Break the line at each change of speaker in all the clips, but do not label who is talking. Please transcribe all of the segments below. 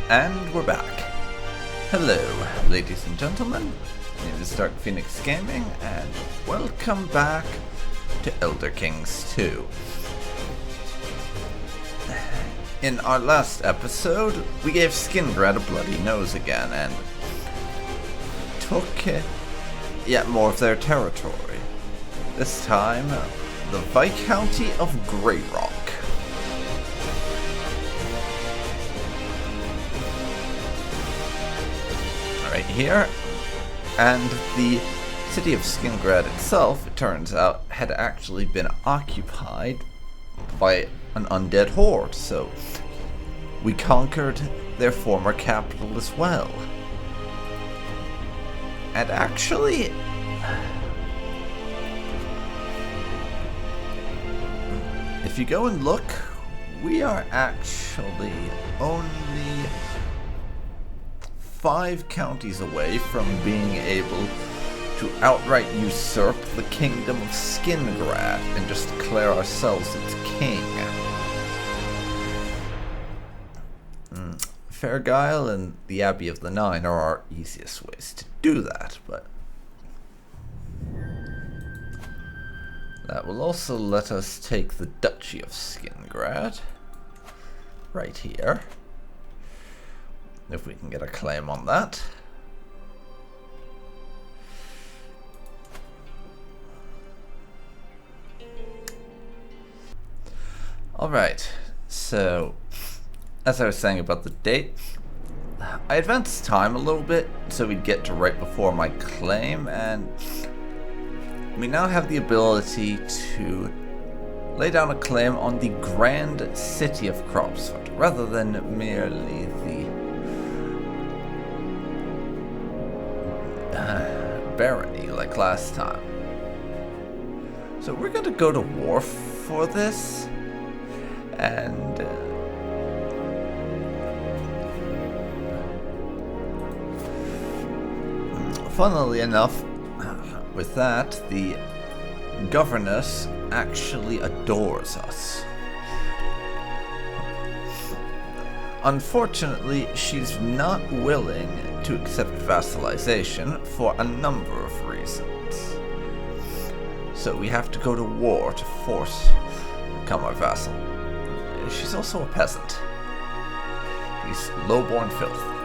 And we're back. Hello, ladies and gentlemen. My name is Dark Phoenix Gaming, and welcome back to Elder Kings 2. In our last episode, we gave Skingrad a bloody nose again, and took yet more of their territory. This time, the Viscounty of Greyrock. Right here, and the city of Skingrad itself, it turns out, had actually been occupied by an undead horde, so we conquered their former capital as well. And actually, if you go and look, we are actually only 5 counties away from being able to outright usurp the kingdom of Skingrad and just declare ourselves its king. Fairgyle and the Abbey of the Nine are our easiest ways to do that, but that will also let us take the Duchy of Skingrad right here. If we can get a claim on that. Alright, so as I was saying about the date, I advanced time a little bit so we'd get to right before my claim, and we now have the ability to lay down a claim on the grand city of Cropsford rather than merely the barony like last time. So we're going to go to war for this, and funnily enough, with that, the governess actually adores us. Unfortunately, she's not willing to accept vassalization for a number of reasons. So we have to go to war to force to become our vassal. She's also a peasant. He's low-born filth.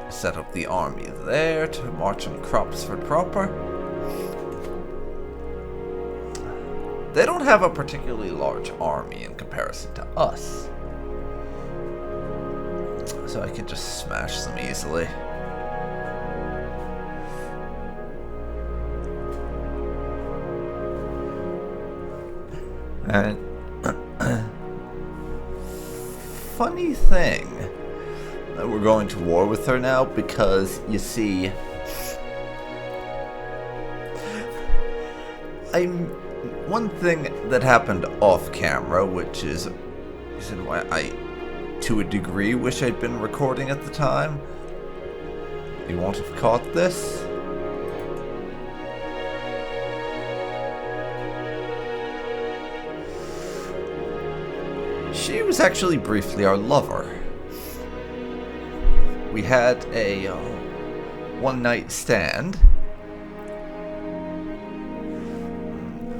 Set up the army there to march on Cropsford proper. They don't have a particularly large army in comparison to us, so I can just smash them easily. And funny thing, we're going to war with her now because, you see, one thing that happened off camera, which is reason why I, to a degree, wish I'd been recording at the time. You won't have caught this. She was actually briefly our lover. We had a one-night stand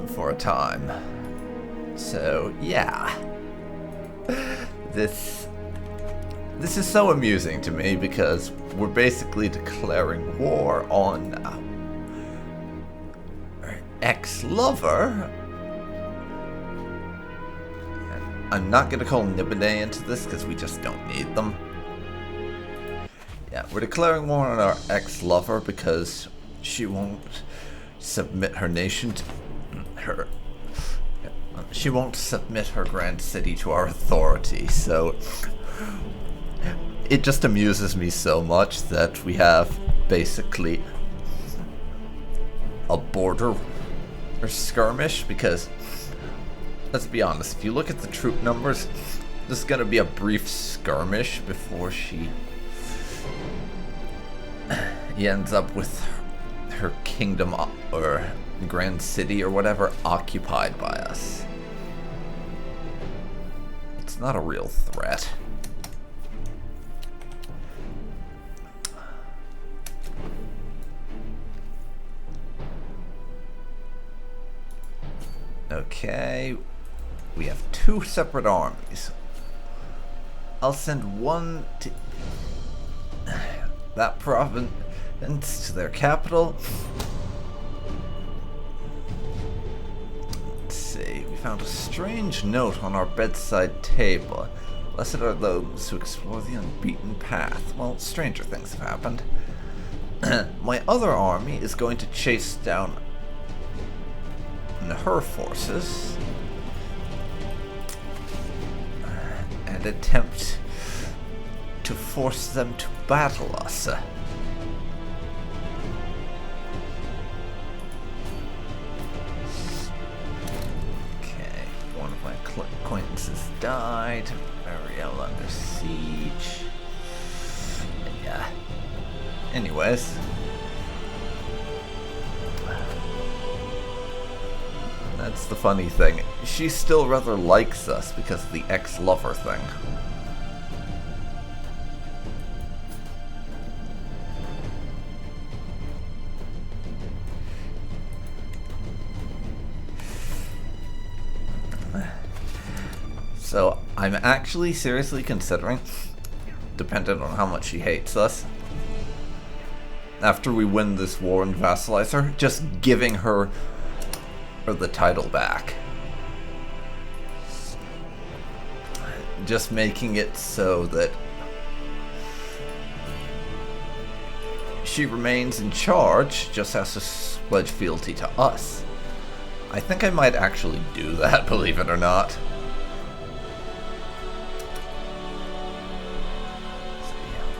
for a time. So yeah, this is so amusing to me because we're basically declaring war on our ex-lover. I'm not going to call Nibide into this because we just don't need them. Yeah, we're declaring war on our ex-lover because she won't submit her nation to her. She won't submit her grand city to our authority, so it just amuses me so much that we have basically a border or skirmish, because let's be honest, if you look at the troop numbers, This is gonna be a brief skirmish before she ends up with her kingdom or grand city or whatever occupied by us. It's not a real threat. Okay, we have 2 separate armies. I'll send one to that province, to their capital. Let's see, we found a strange note on our bedside table. Blessed are those who explore the unbeaten path. Well, stranger things have happened. My other army is going to chase down her forces and attempt to force them to battle us. Okay, one of my acquaintances died. Ariel under siege. Yeah. Anyways. That's the funny thing. She still rather likes us because of the ex-lover thing. So, I'm actually seriously considering, dependent on how much she hates us, after we win this war and vassalize her, just giving her the title back. Just making it so that she remains in charge, just has to pledge fealty to us. I think I might actually do that, believe it or not.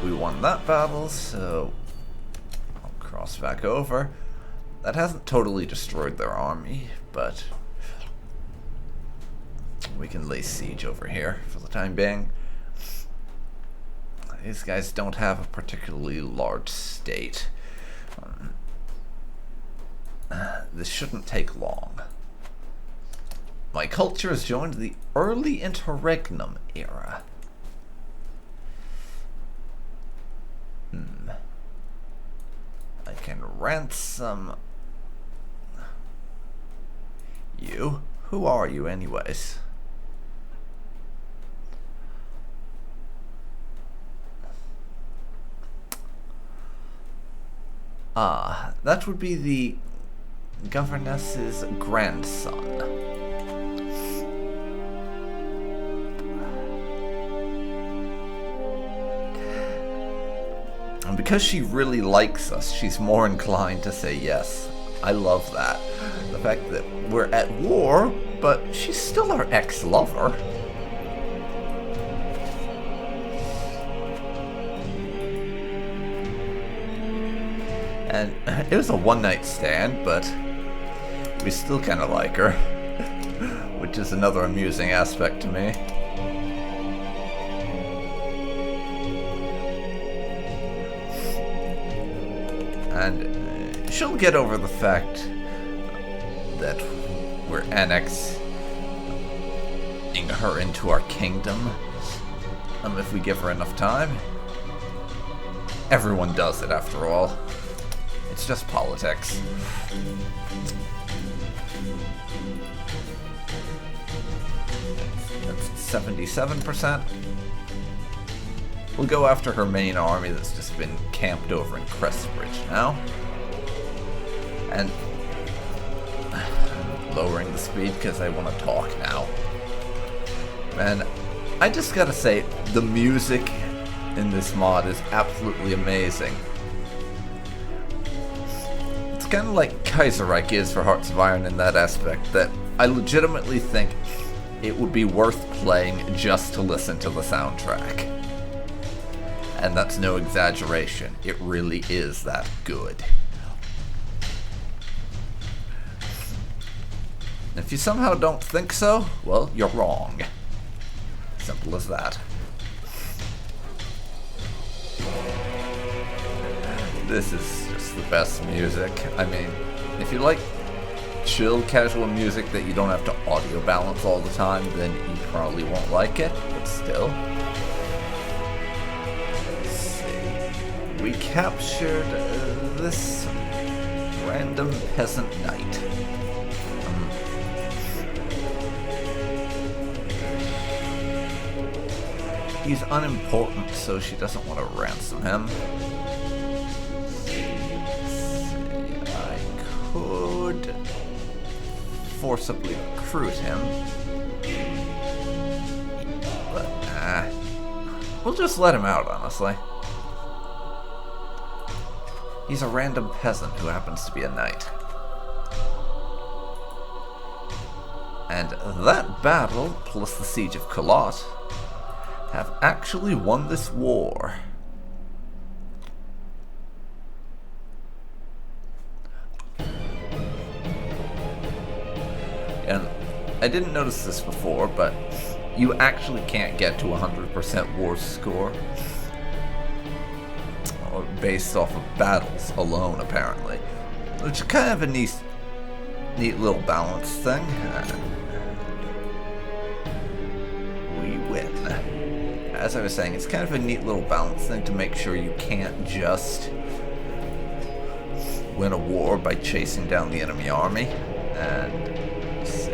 We won that battle, so I'll cross back over. That hasn't totally destroyed their army, but we can lay siege over here for the time being. These guys don't have a particularly large state. This shouldn't take long. My culture has joined the early interregnum era. I can ransom you. Who are you, anyways? Ah, that would be the governess's grandson. And because she really likes us, she's more inclined to say yes. I love that. The fact that we're at war, but she's still our ex-lover. And it was a one-night stand, but we still kind of like her. Which is another amusing aspect to me. And she'll get over the fact that we're annexing her into our kingdom. If we give her enough time. Everyone does it, after all. It's just politics. That's 77%. We'll go after her main army that's just been camped over in Crestbridge now. And lowering the speed because I want to talk now. And I just gotta say, the music in this mod is absolutely amazing. It's kind of like Kaiserreich is for Hearts of Iron in that aspect, that I legitimately think it would be worth playing just to listen to the soundtrack. And that's no exaggeration. It really is that good. If you somehow don't think so, well, you're wrong. Simple as that. This is just the best music. I mean, if you like chill, casual music that you don't have to audio balance all the time, then you probably won't like it, but still. Let's see. We captured this random peasant knight. He's unimportant, so she doesn't want to ransom him. I could forcibly recruit him, but we'll just let him out, honestly. He's a random peasant who happens to be a knight. And that battle, plus the siege of Colot, have actually won this war. And I didn't notice this before, but you actually can't get to 100% war score based off of battles alone, apparently. Which is kind of a neat little balance thing. We win. As I was saying, it's kind of a neat little balance thing to make sure you can't just win a war by chasing down the enemy army. And let's see.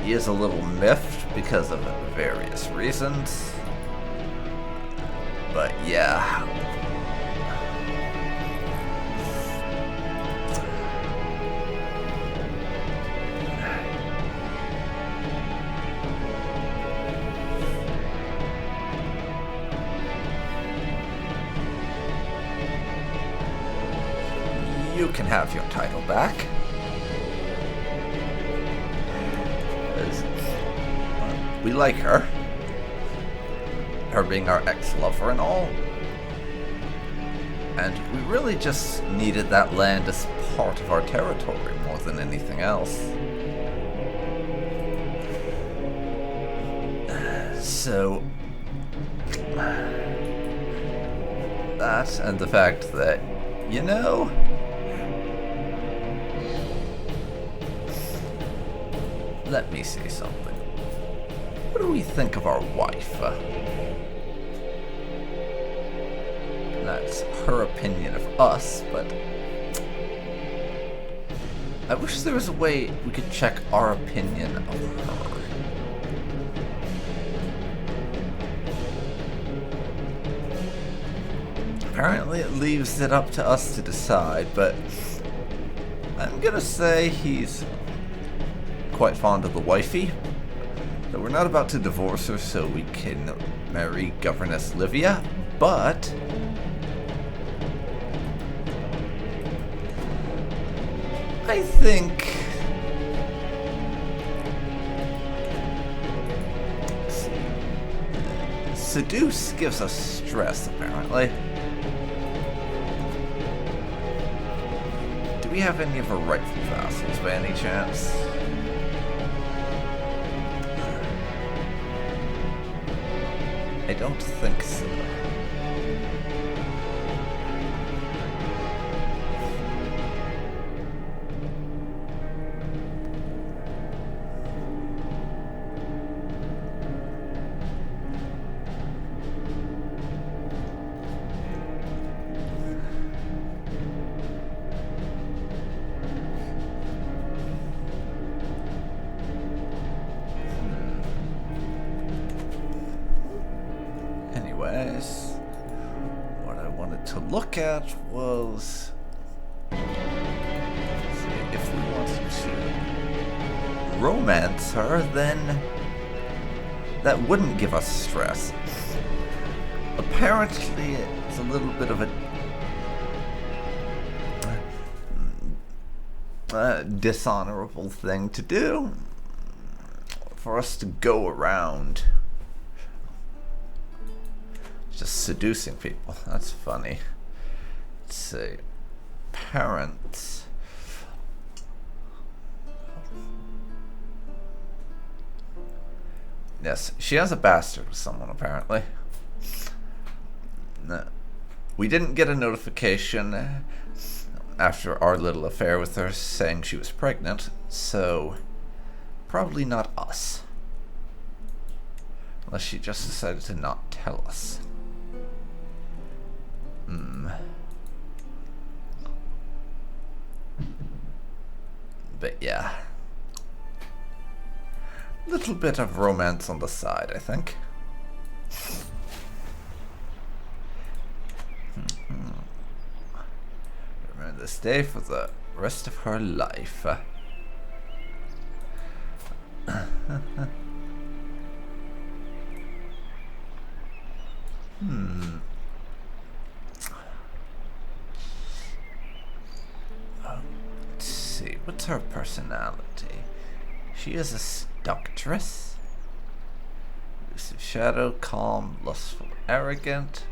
He is a little miffed because of various reasons. But yeah. You can have your title back. We like her. Her being our ex-lover and all. And we really just needed that land as part of our territory more than anything else. So that and the fact that, you know, let me say something. What do we think of our wife? That's her opinion of us, but I wish there was a way we could check our opinion of her. Apparently it leaves it up to us to decide, but I'm gonna say he's quite fond of the wifey. That we're not about to divorce her so we can marry Governess Livia, but I think seduce gives us stress, apparently. Do we have any of her rightful vassals by any chance? I don't think so. What I wanted to look at was if we wanted to romance her, then that wouldn't give us stress. Apparently, it's a little bit of a dishonorable thing to do for us to go around just seducing people. That's funny. Let's see. Parents. Yes, she has a bastard with someone, apparently. No. We didn't get a notification after our little affair with her saying she was pregnant, so probably not us. Unless she just decided to not tell us. But yeah. Little bit of romance on the side, I think. Remember this day for the rest of her life. Let's see, what's her personality? She is a seductress. Elusive shadow, calm, lustful, arrogant.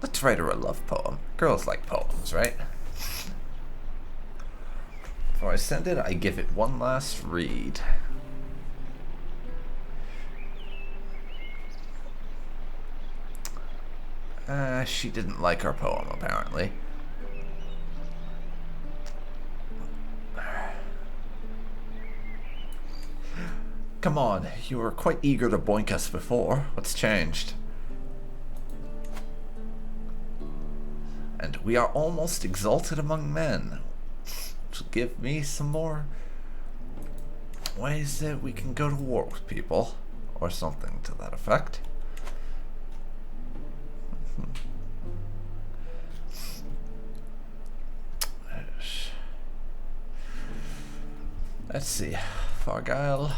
Let's write her a love poem. Girls like poems, right? Before I send it, I give it one last read. She didn't like our poem, apparently. Come on, you were quite eager to boink us before. What's changed? And we are almost exalted among men. Which will give me some more ways that we can go to war with people. Or something to that effect. Let's see. Fargyle.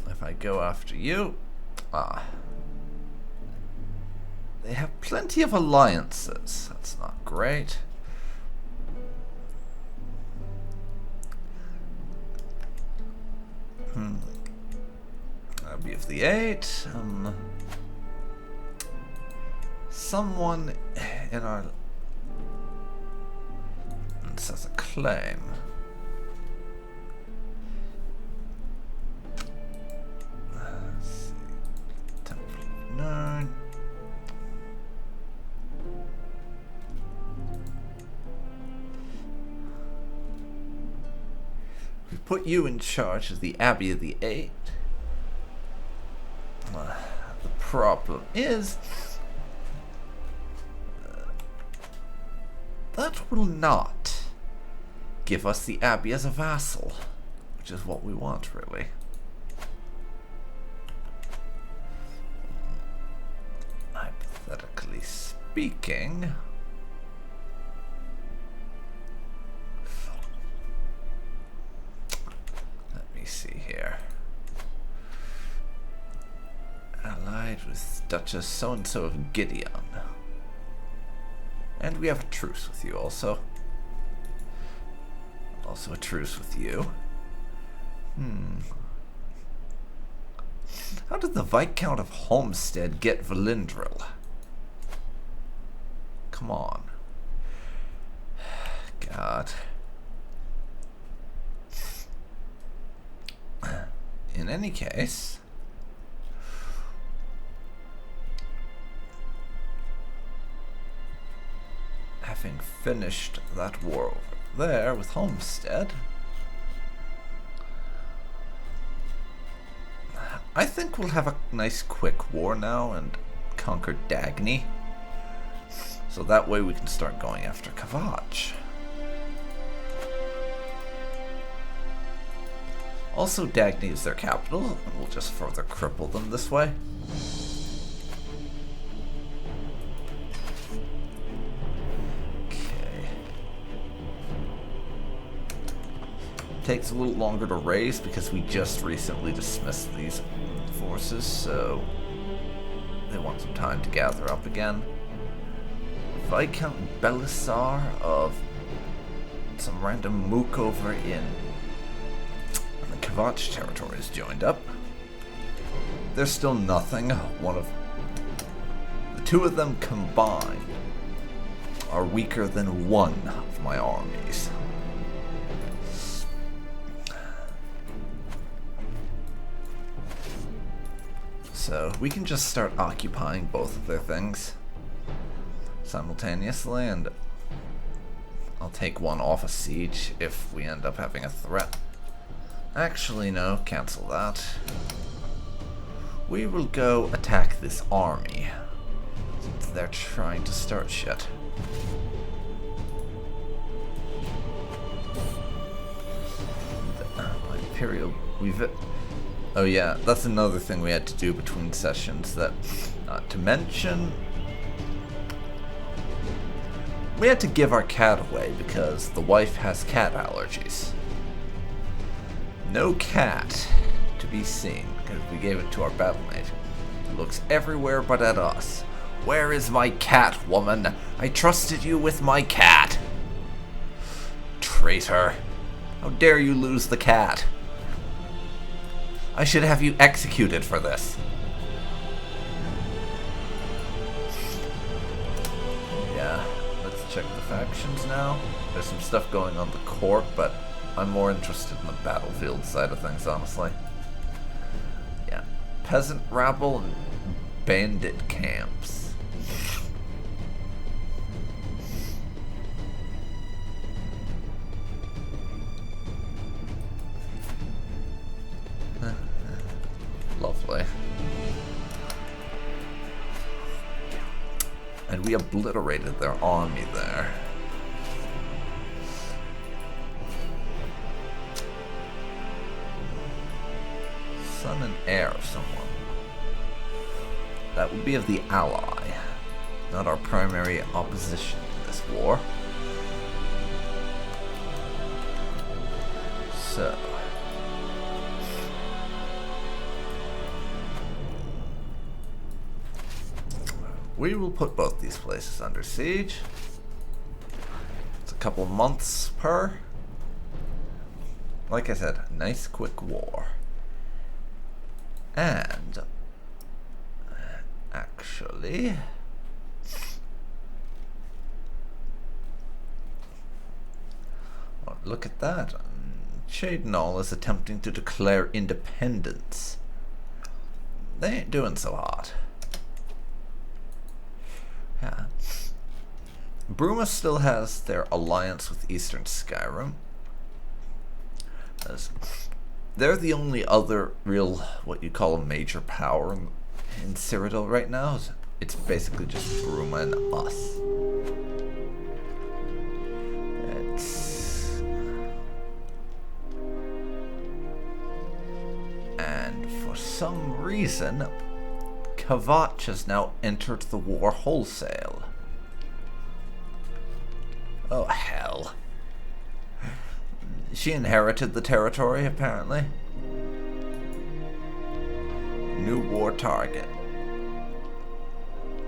If I go after you, they have plenty of alliances. That's not great. Abbey of the Eight. Someone in our says a claim. Let's see. Temple of Nern. We put you in charge of the Abbey of the Eight. The problem is that will not give us the Abbey as a vassal, which is what we want, really. Hypothetically speaking, let me see here. Allied with Duchess so-and-so of Gideon. And we have a truce with you also. Also a truce with you. How did the Viscount of Homestead get Valindril? Come on. God. In any case, having finished that war over there with Homestead, I think we'll have a nice quick war now and conquer Dagny. So that way we can start going after Kavach. Also, Dagny is their capital, and we'll just further cripple them this way. Takes a little longer to raise because we just recently dismissed these forces, so they want some time to gather up again. Viscount Belisar of some random mook over in the Kavach territory has joined up. There's still nothing. One of the two of them combined are weaker than one of my armies. So we can just start occupying both of their things simultaneously, and I'll take one off a siege if we end up having a threat. Actually, no, cancel that. We will go attack this army, since they're trying to start shit. My imperial, oh yeah, that's another thing we had to do between sessions, that, not to mention, we had to give our cat away because the wife has cat allergies. No cat to be seen because we gave it to our battlemate. It looks everywhere but at us. Where is my cat, woman? I trusted you with my cat. Traitor. How dare you lose the cat? I should have you executed for this. Yeah. Check the factions now. There's some stuff going on the court, but I'm more interested in the battlefield side of things, honestly. Yeah. Peasant rabble and bandit camps. Lovely. And we obliterated their army there. Son and heir of someone. That would be of the ally, not our primary opposition in this war. So. We will put both these places under siege. It's a couple months per. Like I said, a nice quick war. And actually, oh, look at that. Shadenall is attempting to declare independence. They ain't doing so hot. Yeah. Bruma still has their alliance with Eastern Skyrim. They're the only other real, what you call a major power in Cyrodiil right now. It's basically just Bruma and us. And for some reason, Kvatch has now entered the war wholesale. Oh, hell. She inherited the territory, apparently. New war target.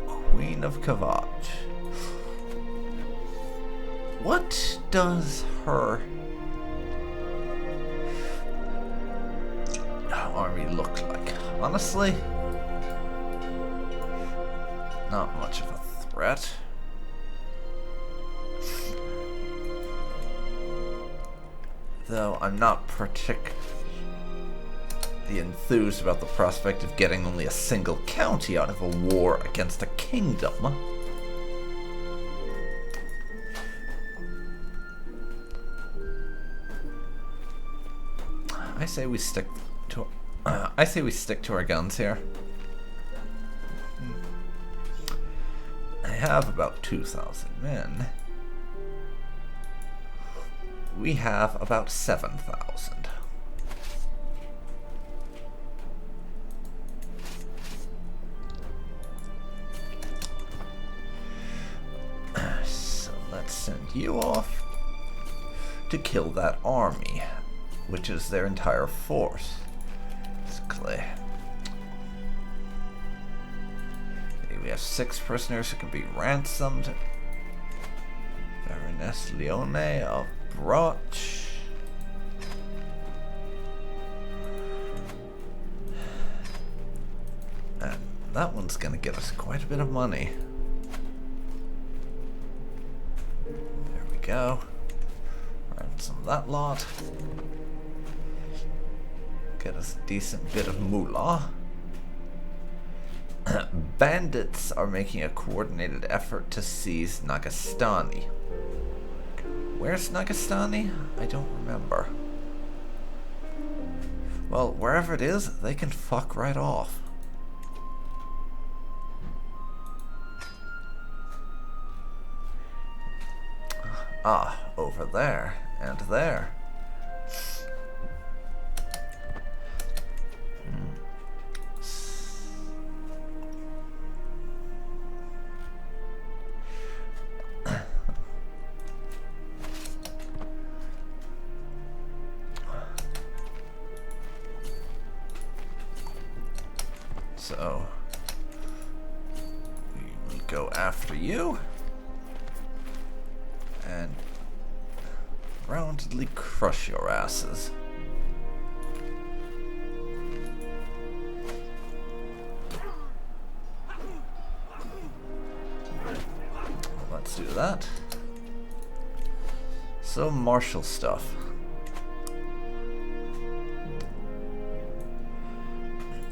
Queen of Kvatch. What does her army look like? Honestly, not much of a threat. Though I'm not particularly enthused about the prospect of getting only a single county out of a war against a kingdom. I say we stick to our guns here. I have about 2,000 men. We have about 7,000. So let's send you off to kill that army, which is their entire force. Basically. We have 6 prisoners who can be ransomed. Baroness Leone of Broch. And that one's gonna get us quite a bit of money. go. Grab some of that lot. Get us a decent bit of moolah. Bandits are making a coordinated effort to seize Nagastani. Where's Nagastani? I don't remember. Well, wherever it is, they can fuck right off. Ah, over there and there. So, we will go after you and roundly crush your asses. Let's do that. So, martial stuff.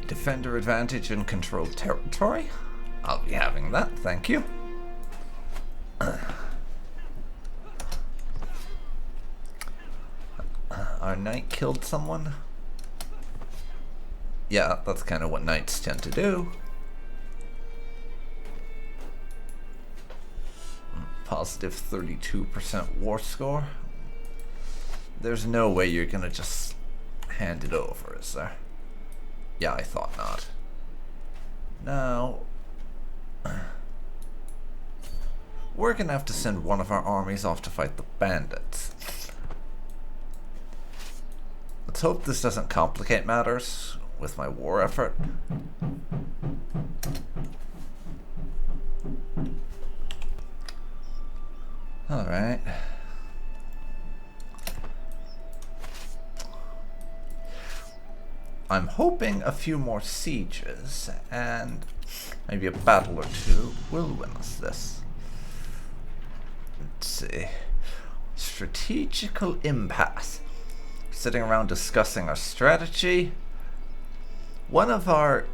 Defender advantage in controlled territory. I'll be having that, thank you. Our knight killed someone. Yeah, that's kind of what knights tend to do. Positive 32% war score. There's no way you're gonna just hand it over, is there? Yeah, I thought not. Now, we're gonna have to send one of our armies off to fight the bandits. Let's hope this doesn't complicate matters with my war effort. Alright. I'm hoping a few more sieges and maybe a battle or two will win us this. Let's see. Strategical impasse. Sitting around discussing our strategy. One of our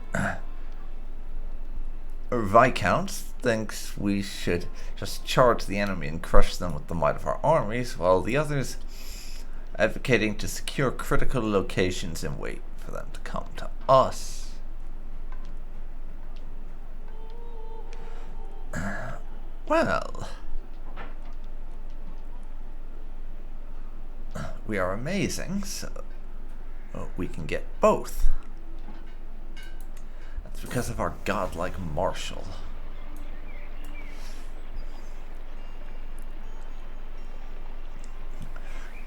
viscounts thinks we should just charge the enemy and crush them with the might of our armies, while the others advocating to secure critical locations and wait for them to come to us. Well, we are amazing, so we can get both. That's because of our godlike marshal.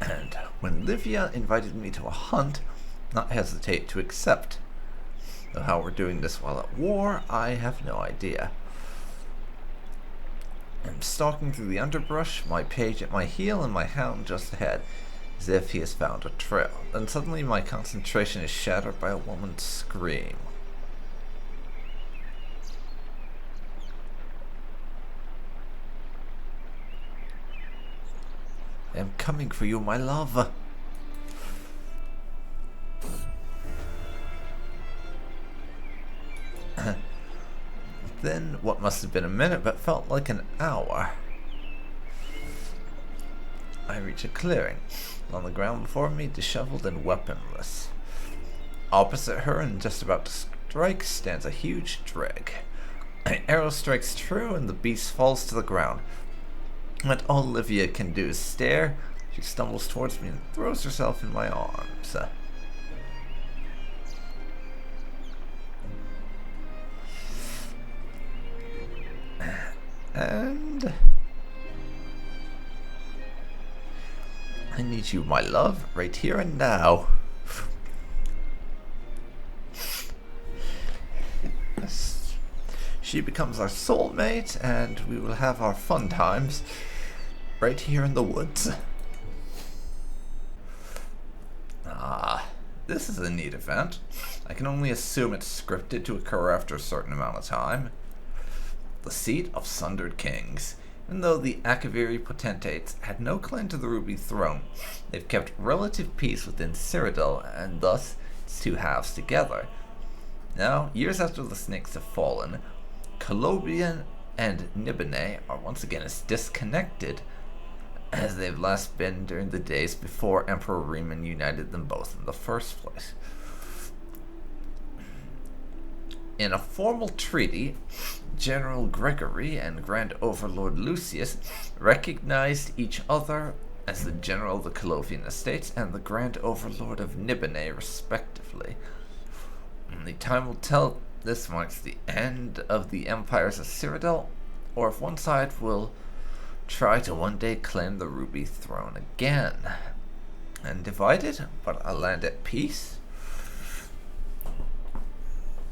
And when Livia invited me to a hunt, not hesitate to accept. Though how we're doing this while at war, I have no idea. I'm stalking through the underbrush, my page at my heel and my hound just ahead, as if he has found a trail. Then suddenly my concentration is shattered by a woman's scream. I am coming for you, my love. Then, what must have been a minute but felt like an hour, I reach a clearing. On the ground before me, disheveled and weaponless. Opposite her and just about to strike stands a huge dreg. An arrow strikes true and the beast falls to the ground. What all Livia can do is stare. She stumbles towards me and throws herself in my arms. And I need you, my love, right here and now. She becomes our soulmate, and we will have our fun times right here in the woods. Ah, this is a neat event. I can only assume it's scripted to occur after a certain amount of time. The seat of Sundered Kings. Even though the Akaviri potentates had no claim to the Ruby Throne, they've kept relative peace within Cyrodiil, and thus its two halves together. Now, years after the Snakes have fallen, Colobian and Nibene are once again as disconnected as they've last been during the days before Emperor Riemann united them both in the first place. In a formal treaty, General Gregory and Grand Overlord Lucius recognized each other as the General of the Colovian Estates and the Grand Overlord of Nibene, respectively. Only time will tell if this marks the end of the empires of Cyrodiil, or if one side will try to one day claim the Ruby Throne again. And divided, but a land at peace?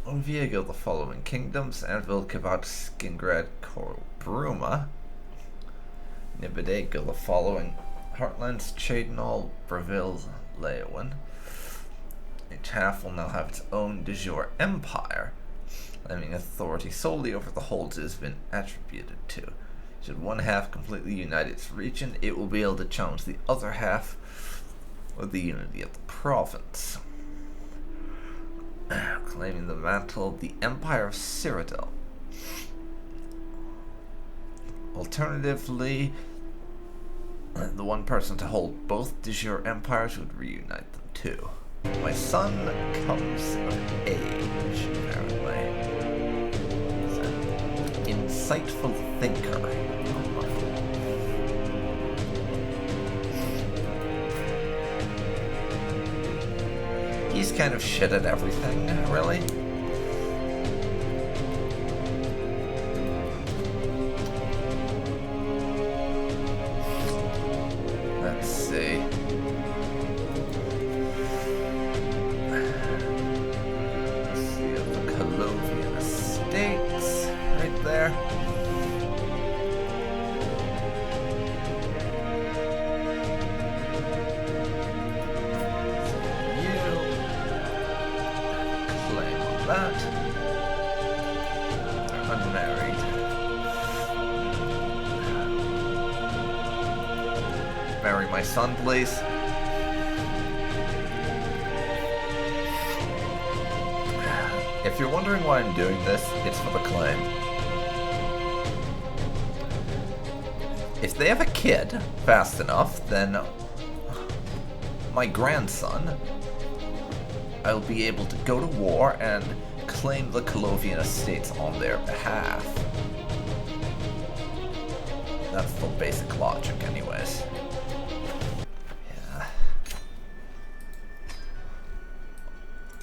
Ovia go the following kingdoms: Anvil, Kivat, Skingrad, Bruma. Nibide go the following Heartlands: Chadenol, Breville, Leowin. Each half will now have its own de jure empire, claiming authority solely over the holds it has been attributed to. Should one half completely unite its region, it will be able to challenge the other half with the unity of the province, claiming the mantle of the Empire of Cyrodiil. Alternatively, the one person to hold both de jure empires would reunite them too. My son comes of age, apparently. He's an insightful thinker. He's kind of shit at everything, really. Let's see. Let's see the Colovian Estates right there. That. Unmarried. Marry my son, please. If you're wondering why I'm doing this, it's for the claim. If they have a kid fast enough, then my grandson, I'll be able to go to war and claim the Colovian Estates on their behalf. That's the basic logic, anyways. Yeah.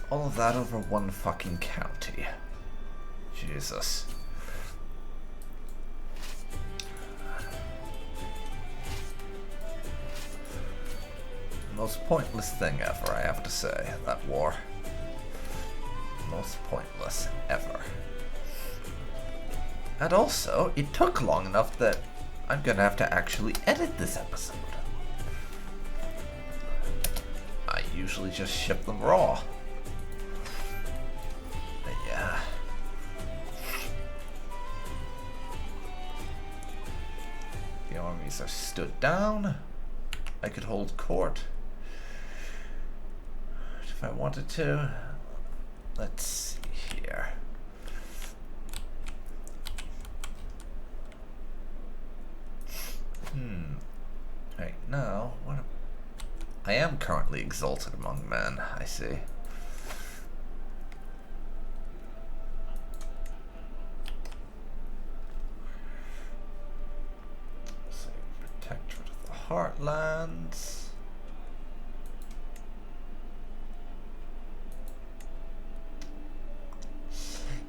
All of that over one fucking county. Jesus. Most pointless thing ever, I have to say, that war. Most pointless ever. And also, it took long enough that I'm gonna have to actually edit this episode. I usually just ship them raw. But yeah. The armies are stood down. I could hold court if I wanted to. Let's see here. Right now, I am currently exalted among men, I see. Let's see, Protectorate of the Heartlands.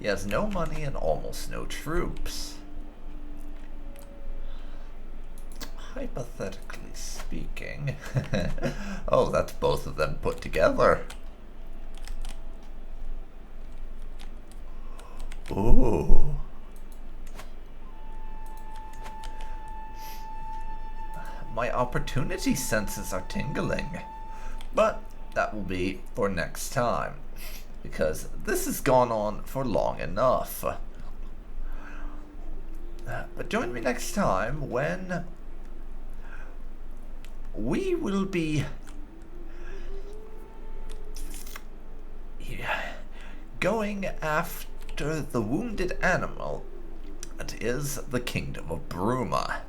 He has no money and almost no troops. Hypothetically speaking. Oh, that's both of them put together. Ooh. My opportunity senses are tingling. But that will be for next time, because this has gone on for long enough. But join me next time when we will be going after the wounded animal that is the kingdom of Bruma.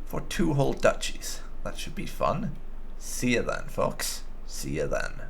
For 2 whole duchies. That should be fun. See you then, folks. See you then.